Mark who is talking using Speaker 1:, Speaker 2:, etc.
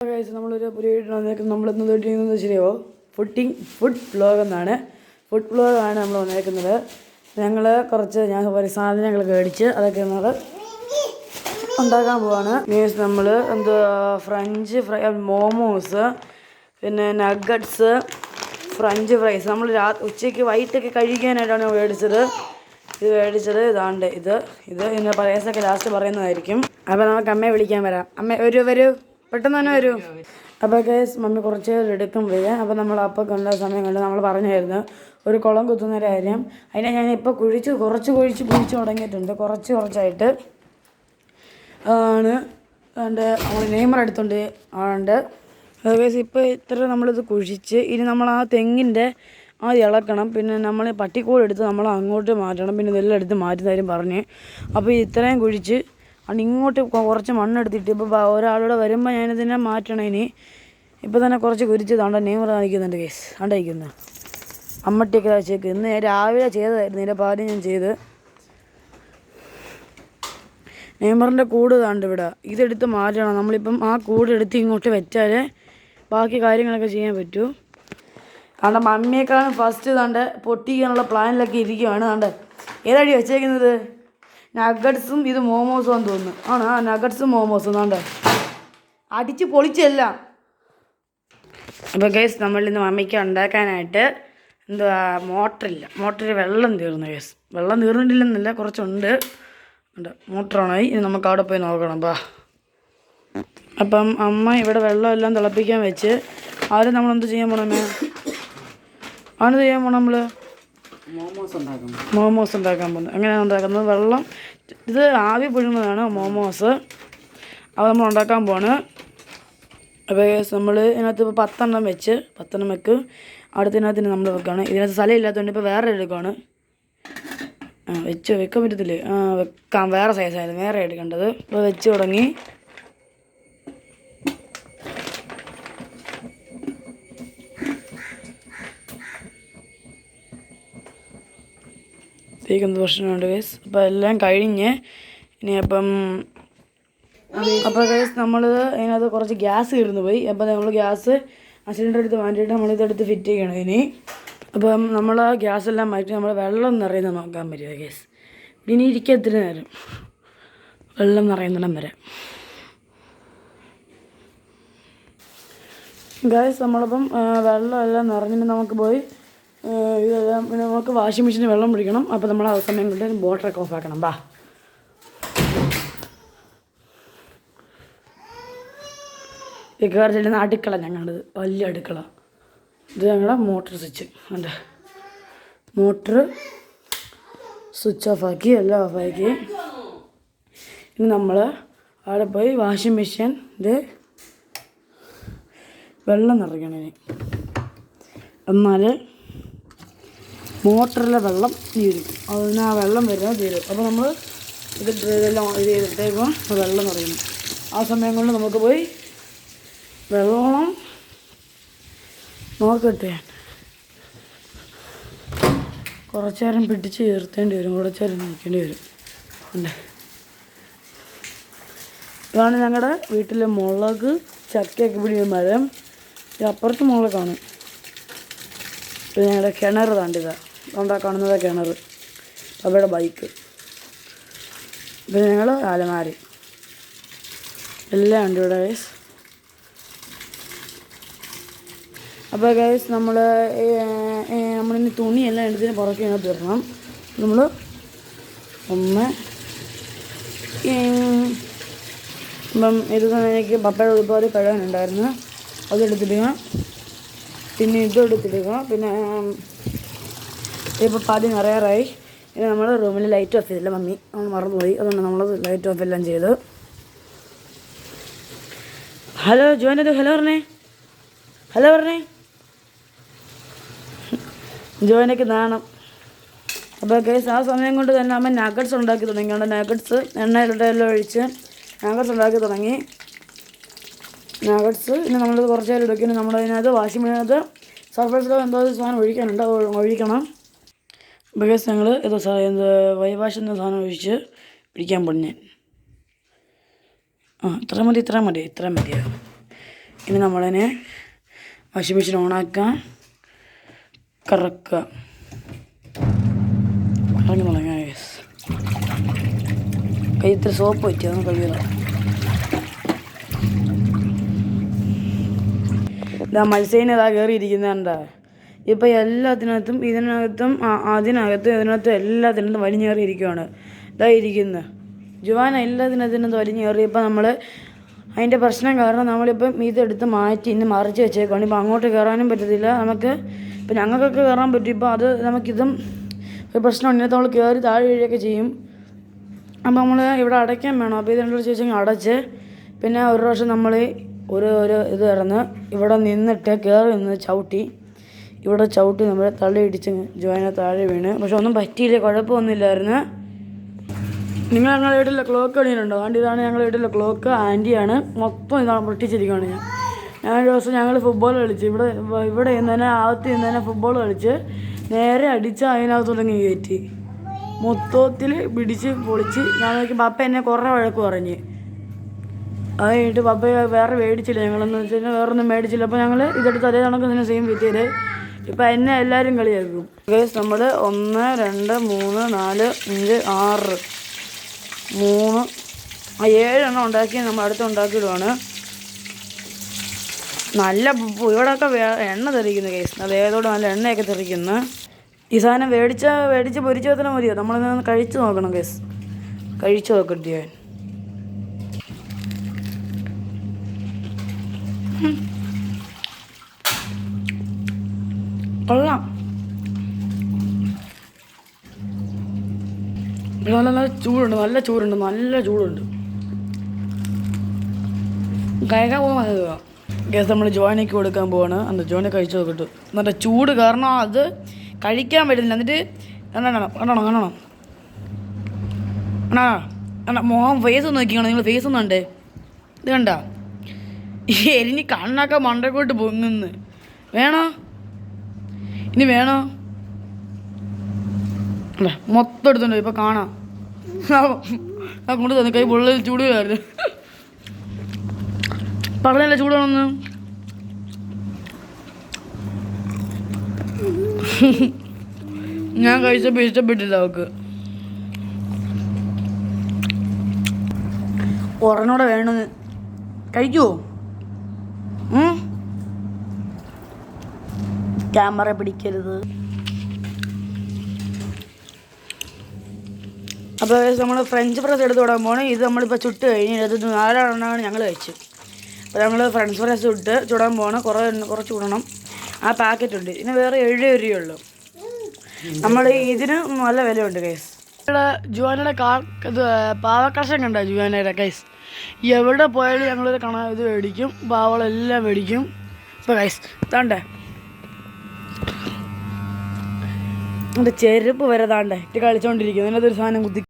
Speaker 1: നമ്മളൊരു പുതിയ വീട്ടിൽ വന്നേക്കുന്നത് നമ്മളിന്ന് ചെയ്യുന്നത് ശരിയോ ഫുഡ് വ്ളോഗ് എന്നാണ്. ഫുഡ് വ്ളോഗാണ് നമ്മൾ വന്നേക്കുന്നത്. ഞങ്ങൾ കുറച്ച് സാധനങ്ങൾ മേടിച്ച് അതൊക്കെ നമ്മൾ ഉണ്ടാക്കാൻ പോവാണ്. മീൻസ് നമ്മൾ ഫ്രഞ്ച് ഫ്രൈ, മോമോസ്, പിന്നെ നഗറ്റ്സ്, ഫ്രഞ്ച് ഫ്രൈസ് നമ്മൾ ഉച്ചയ്ക്ക് വൈകിട്ടൊക്കെ കഴിക്കാനായിട്ടാണ് മേടിച്ചത്. ഇതാണ്ട് ഇതിൻ്റെ പ്രൈസൊക്കെ ലാസ്റ്റ് പറയുന്നതായിരിക്കും. അപ്പോൾ നമുക്ക് അമ്മയെ വിളിക്കാൻ വരാം. അമ്മ വരൂ പെട്ടെന്ന് തന്നെ വരൂ. അപ്പോൾ മമ്മി കുറച്ച് എടുക്കും വരാം. അപ്പോൾ നമ്മൾ അപ്പോൾ കണ്ട സമയം കണ്ട് നമ്മൾ പറഞ്ഞായിരുന്നു ഒരു കുളം കുത്തുന്നൊരു കാര്യം. അതിനെ ഞാൻ ഇപ്പോൾ കുറച്ച് കുഴിച്ച് തുടങ്ങിയിട്ടുണ്ട്. കുറച്ചായിട്ട് ആണ് അതിൻ്റെ നമ്മൾ നെയ്മർ എടുത്തുകൊണ്ട് ആണ്ട്. അതേസ് ഇപ്പോൾ ഇത്ര നമ്മളിത് കുഴിച്ച് ഇനി നമ്മൾ ആ തെങ്ങിൻ്റെ ഇളക്കണം. പിന്നെ നമ്മൾ പട്ടിക്കൂട് എടുത്ത് നമ്മൾ അങ്ങോട്ട് മാറ്റണം. പിന്നെ ഇതെല്ലാം എടുത്ത് മാറ്റുന്നതായും പറഞ്ഞ്. അപ്പോൾ ഇത്രയും കുഴിച്ച് ഇങ്ങോട്ട് കുറച്ച് മണ്ണെടുത്തിട്ട് ഇപ്പോൾ ഒരാളൂടെ വരുമ്പോൾ ഞാനിതിനെ മാറ്റണം. ഇനി ഇപ്പോൾ തന്നെ കുറച്ച് കുരിച്ച് താണ്ട നെയ്മർ കാണിക്കുന്നുണ്ട് കേസ് അണ്ടയിക്കുന്നത് അമ്മട്ടിയൊക്കെ വെച്ചേക്ക്. ഇന്ന് ഞാൻ രാവിലെ ചെയ്തതായിരുന്നു. ഇതിൻ്റെ പാതി ഞാൻ ചെയ്ത് നെയ്മറിൻ്റെ കൂട് താണ്ട് ഇവിടെ ഇതെടുത്ത് മാറ്റണം. നമ്മളിപ്പം ആ കൂട് എടുത്ത് ഇങ്ങോട്ട് വെച്ചാലേ ബാക്കി കാര്യങ്ങളൊക്കെ ചെയ്യാൻ പറ്റൂ. കാരണം മമ്മിയേക്കാളും ഫസ്റ്റ് താണ്ട് പൊട്ടിക്കാനുള്ള പ്ലാനിലൊക്കെ ഇരിക്കുവാണ്. താണ്ട് ഏതാടി വെച്ചേക്കുന്നത് നഗറ്റ്സും ഇത് മോമോസും ആണെന്ന് തോന്നുന്നു. ആ നഗറ്റ്സും മോമോസും താണ്ട് അടിച്ച് പൊളിച്ചല്ല. അപ്പോൾ ഗൈസ് നമ്മളിന്ന് മമ്മിക്ക് ഉണ്ടാക്കാനായിട്ട് മോട്ടറിൽ വെള്ളം തീർന്നു. ഗൈസ് വെള്ളം തീർന്നിട്ടില്ലെന്നില്ല, കുറച്ചുണ്ട് മോട്ടറാണായി. ഇനി നമുക്ക് അവിടെ പോയി നോക്കണം. അപ്പം അമ്മ ഇവിടെ വെള്ളമെല്ലാം തിളപ്പിക്കാൻ വെച്ച് ആദ്യം നമ്മളെന്ത് ചെയ്യാൻ പോണമേ? ആണ് ചെയ്യാൻ പോണം നമ്മൾ മോമോസ് ഉണ്ടാക്കാൻ പോകുന്നത്. എങ്ങനെയാണ് ഉണ്ടാക്കുന്നത്? വെള്ളം ഇത് ആവി പുഴുങ്ങുന്നതാണ് മോമോസ്. അത് നമ്മൾ ഉണ്ടാക്കാൻ പോവാണ്. അപ്പോൾ നമ്മൾ ഇതിനകത്ത് ഇപ്പോൾ 10 എണ്ണം വെക്കും. അടുത്തതിനകത്ത് നമ്മൾ വെക്കുകയാണ്. ഇതിനകത്ത് സ്ഥലം ഇല്ലാത്തതുകൊണ്ട് ഇപ്പോൾ വേറെ എടുക്കുകയാണ്. വെക്കാൻ പറ്റത്തില്ലേ? വെക്കാം. വേറെ സൈസായിരുന്നു വേറെ എടുക്കേണ്ടത്. ഇപ്പോൾ വെച്ച് തുടങ്ങി. തീക്കുന്നത് പ്രശ്നമുണ്ട് കേസ്. അപ്പോൾ എല്ലാം കഴിഞ്ഞ് ഇനി അപ്പോൾ കേസ് നമ്മൾ അതിനകത്ത് കുറച്ച് ഗ്യാസ് തീർന്നു പോയി. അപ്പോൾ നമ്മൾ ഗ്യാസ് സിലിണ്ടർ എടുത്ത് മാറ്റിയിട്ട് നമ്മളിതെടുത്ത് ഫിറ്റ് ചെയ്യണം ഇനി. അപ്പം നമ്മൾ ആ ഗ്യാസെല്ലാം മാറ്റി നമ്മൾ വെള്ളം നിറയുന്ന നോക്കാൻ പറ്റുമോ കേസ്. ഇനി ഇരിക്കത്തിന് നേരം വെള്ളം നിറയുന്നിടം വരെ ഗ്യാസ് നമ്മളിപ്പം വെള്ളം എല്ലാം നിറഞ്ഞിട്ട് നമുക്ക് പോയി ഇതെല്ലാം പിന്നെ നമുക്ക് വാഷിംഗ് മെഷീനിൽ വെള്ളം പിടിക്കണം. അപ്പോൾ നമ്മൾ ആ സമയം കൊണ്ട് മോട്ടറൊക്കെ ഓഫാക്കണം. ഈ കയറി ചെല്ലുന്ന അടുക്കള ഞങ്ങളത് വലിയ അടുക്കള. ഇത് ഞങ്ങളുടെ മോട്ടർ സ്വിച്ച്. അല്ല മോട്ടർ സ്വിച്ച് ഓഫാക്കി എല്ലാം ഓഫാക്കി. ഇനി നമ്മൾ അവിടെ പോയി വാഷിംഗ് മെഷീനിൽ വെള്ളം നിറയ്ക്കണം. ഇനി എന്നാൽ മോട്ടറിലെ വെള്ളം തീരും. അതിന് ആ വെള്ളം വരുന്നത് തീരും. അപ്പോൾ നമ്മൾ ഇതെല്ലാം ഇത് ചെയ്തിട്ടേക്കും വെള്ളം നിറയുന്നു. ആ സമയം കൊണ്ട് നമുക്ക് പോയി വെള്ളം നോക്കട്ടെ. കുറച്ച് നേരം പിടിച്ച് ചേർത്തേണ്ടി വരും, കുറച്ച് നേരം നിൽക്കേണ്ടി വരും. ഇതാണ് ഞങ്ങളുടെ വീട്ടിലെ മുളക് ചക്കയൊക്കെ പിടിക്കുന്ന മരം. അപ്പുറത്ത് മുളകാണ്. പിന്നെ ഞങ്ങളുടെ കിണർ താണ്ടിതാ കാണുന്നത് കിണർ. അവിടെ ബൈക്ക്. പിന്നെ ഞങ്ങൾ അലമാരി എല്ലാം ഉണ്ട് ഇവിടെ ഗൈസ്. അപ്പോൾ ഗൈസ് നമ്മളിനി തുണിയെല്ലാം എടുത്തിന് പുറകെ ഇതിനകത്ത് ഇടണം. നമ്മൾ ഇപ്പം എനിക്ക് പപ്പയുടെ ഒരുപാട് കഴുകാനുണ്ടായിരുന്നു. അതെടുത്തിടുക. പിന്നെ ഇതെടുത്തിടുക. പിന്നെ ഇപ്പോൾ പാതി നിറയാറായി. ഇനി നമ്മൾ റൂമിൽ ലൈറ്റ് ഓഫ് ചെയ്തില്ല. മമ്മി നമ്മൾ മറന്നുപോയി. അതുകൊണ്ട് നമ്മൾ ലൈറ്റ് ഓഫ് എല്ലാം ചെയ്ത്. ഹലോ ജോനത് ഹലോ പറഞ്ഞേ ജോനക്ക് നാണം. അപ്പോൾ കേസ് ആ സമയം കൊണ്ട് തന്നെ അമ്മ നഗറ്റ്സ് ഉണ്ടാക്കി തുടങ്ങി. അവിടെ നഗറ്റ്സ് എണ്ണയിലെല്ലാം ഒഴിച്ച് നഗറ്റ്സ് ഉണ്ടാക്കി തുടങ്ങി. നഗറ്റ്സ് ഇനി നമ്മളത് കുറച്ച് നേരം എടുക്കുന്നു. നമ്മളതിനകത്ത് വാഷിംഗ് മെഷീനകത്ത് സർഫസിലോ എന്തോ സാധനം ഒഴിക്കാനുണ്ട്, ഒഴിക്കണം. അപ്പോൾ കേസ് ഞങ്ങൾ വൈവാഷ് എന്ന സാധനം ഒഴിച്ച് പിടിക്കാൻ പോയി ഞാൻ. ഇത്ര മതിയോ? ഇനി നമ്മളതിനെ വാഷിംഗ് മെഷീൻ ഓണാക്കാം, കറക്കുക, കറങ്ങി തുടങ്ങാം. കൈ ഇത്ര സോപ്പ് വെച്ച് അതൊന്ന് കഴിയുക. ഇതാ മത്സ്യം ഇതാ കയറിയിരിക്കുന്നുണ്ടാ. ഇപ്പം എല്ലാത്തിനകത്തും ഇതിനകത്തും ഇതിനകത്തും എല്ലാത്തിനകത്തും വലിഞ്ഞേറിയിരിക്കുകയാണ്. ഇതാ ഇരിക്കുന്നത് ജുവാന എല്ലാത്തിനകത്തും വലിഞ്ഞേറിയപ്പോൾ നമ്മൾ അതിൻ്റെ പ്രശ്നം കാരണം നമ്മളിപ്പം ഇതെടുത്ത് മാറ്റി ഇന്ന് മറിച്ച് വെച്ചേക്കാണ്. ഇപ്പം അങ്ങോട്ട് കയറാനും പറ്റത്തില്ല നമുക്ക്. ഇപ്പം ഞങ്ങൾക്കൊക്കെ കയറാൻ പറ്റും. ഇപ്പോൾ അത് നമുക്കിതും ഒരു പ്രശ്നമുണ്ട്. ഇതിനകത്ത് നമ്മൾ കയറി താഴെ വീഴുകയൊക്കെ ചെയ്യും. അപ്പോൾ നമ്മൾ ഇവിടെ അടയ്ക്കാൻ വേണം. അപ്പോൾ ഇതിനുള്ള ശേഷം അടച്ച് പിന്നെ ഒരു പ്രാവശ്യം നമ്മൾ ഒരു ഇത് തുറന്ന് ഇവിടെ നിന്നിട്ട് കയറി നിന്ന് ചവിട്ടി നമ്മൾ തള്ളി ഇടിച്ച് ജോയിനെ താഴെ വീണ്. പക്ഷെ ഒന്നും പറ്റിയില്ല, കുഴപ്പമൊന്നുമില്ലായിരുന്നു. ഞങ്ങളുടെ വീട്ടിലെ ക്ലോക്ക് കളിയുണ്ടോ? ആൻറ്റി ഇതാണ് ഞങ്ങളുടെ വീട്ടിലെ ക്ലോക്ക്. ആൻറ്റിയാണ് മൊത്തം ഇതാണ് പൊട്ടിച്ചിരിക്കുകയാണ്. ഒരു ദിവസം ഞങ്ങൾ ഫുട്ബോൾ കളിച്ച് ഇവിടെ ഇന്നലെ അകത്ത് ഇന്നലെ ഫുട്ബോൾ കളിച്ച് നേരെ അടിച്ച് അതിനകത്ത് തുടങ്ങി കയറ്റി മൊത്തത്തിൽ പിടിച്ച് പൊളിച്ച്. ഞാൻ നോക്കി പപ്പ എന്നെ കുറേ വഴക്ക് പറഞ്ഞ്. അത് കഴിഞ്ഞിട്ട് പപ്പ വേറെ മേടിച്ചില്ല. ഞങ്ങളെന്ന് വെച്ച് കഴിഞ്ഞാൽ വേറെ ഒന്നും മേടിച്ചില്ല. അപ്പോൾ ഞങ്ങൾ ഇതെടുത്ത് അതേ കണക്ക് തന്നെ സെയിം ഫിറ്റ്. ഇപ്പം എന്നെ എല്ലാവരും കളിയാക്കും. ഗൈസ് നമ്മൾ 1 2 3 4 5 6 7 ഉണ്ടാക്കി നമ്മൾ അടുത്ത് ഉണ്ടാക്കിയിടുവാണ്. നല്ല ഇവിടെയൊക്കെ എണ്ണ തെറിക്കുന്നു ഗൈസ്. അത് ഏതോടെ നല്ല എണ്ണയൊക്കെ തെറിക്കുന്നു. ഈ സാധനം മേടിച്ച് പൊരിച്ച് വെച്ചാൽ മതിയോ? നമ്മളിന്ന് കഴിച്ച് നോക്കണം ഗൈസ്. കഴിച്ച് നോക്കട്ടെ ഞാൻ. കൊള്ളാം. നല്ല ചൂടുണ്ട്, നല്ല ചൂടുണ്ട്. കഴിക്കാൻ പോകാൻ ഗ്യാസ് നമ്മൾ ജോയിനൊക്കെ കൊടുക്കാൻ പോവാണ്. അന്ന് ജോയിനെ കഴിച്ചു നോക്കട്ടു. എന്നിട്ട് ചൂട് കാരണം അത് കഴിക്കാൻ പറ്റുന്നില്ല. എന്നിട്ട് മോഹൻ ഫേസ് ഒന്ന് നോക്കിക്കണം. നിങ്ങൾ ഫേസ് ഒന്നും ഉണ്ടേ ഇത് കണ്ട എരിഞ്ഞ് കണ്ണൊക്കെ മണ്ടക്കോട്ട് പൊങ്ങുന്നു. വേണോ? ഇനി വേണോ? അല്ല മൊത്തം എടുത്തുണ്ടോ? ഇപ്പം കാണാം. കൊണ്ട് തന്നെ കൈ പൊള്ളിൽ ചൂടുകയായിരുന്നു. പറഞ്ഞല്ലേ ചൂടാണെന്ന്. ഞാൻ കഴിച്ചപ്പോൾ ഇഷ്ടപ്പെട്ടില്ല അവൾക്ക്. ഒരെണ്ണോടെ വേണമെന്ന് കഴിക്കുമോ? ക്യാമറ പിടിക്കരുത്. അപ്പോൾ നമ്മൾ ഫ്രഞ്ച് ഫ്രൈസ് എടുത്ത് തുടങ്ങാൻ പോകണം. ഇത് നമ്മളിപ്പോൾ ചുട്ട് കഴിഞ്ഞ് ഇത് 4 എണ്ണമാണ് ഞങ്ങൾ കഴിച്ചു. അപ്പോൾ ഞങ്ങൾ ഫ്രഞ്ച് ഫ്രൈസ് ചുടാൻ പോകണം. കുറച്ച് ചൂടണം. ആ പാക്കറ്റ് ഉണ്ട്. ഇതിന് വേറെ 7 രൂപയുള്ളൂ. നമ്മൾ ഇതിന് നല്ല വിലയുണ്ട് ഗൈസ്. ഇവിടെ ജുവാനയുടെ ഇത് പാവക്കർഷം കണ്ടോ? ജുവാനയുടെ ഗൈസ് എവിടെ പോയാലും ഞങ്ങളൊരു ഇത് മേടിക്കും. പാവളെല്ലാം മേടിക്കും. ഇപ്പോൾ ഗൈസ് താണ്ടേ എൻ്റെ ചെരുപ്പ് വരെ താണ്ടേ ഇട്ട് കളിച്ചുകൊണ്ടിരിക്കും. അതിനകത്തൊരു സാധനം കുത്തി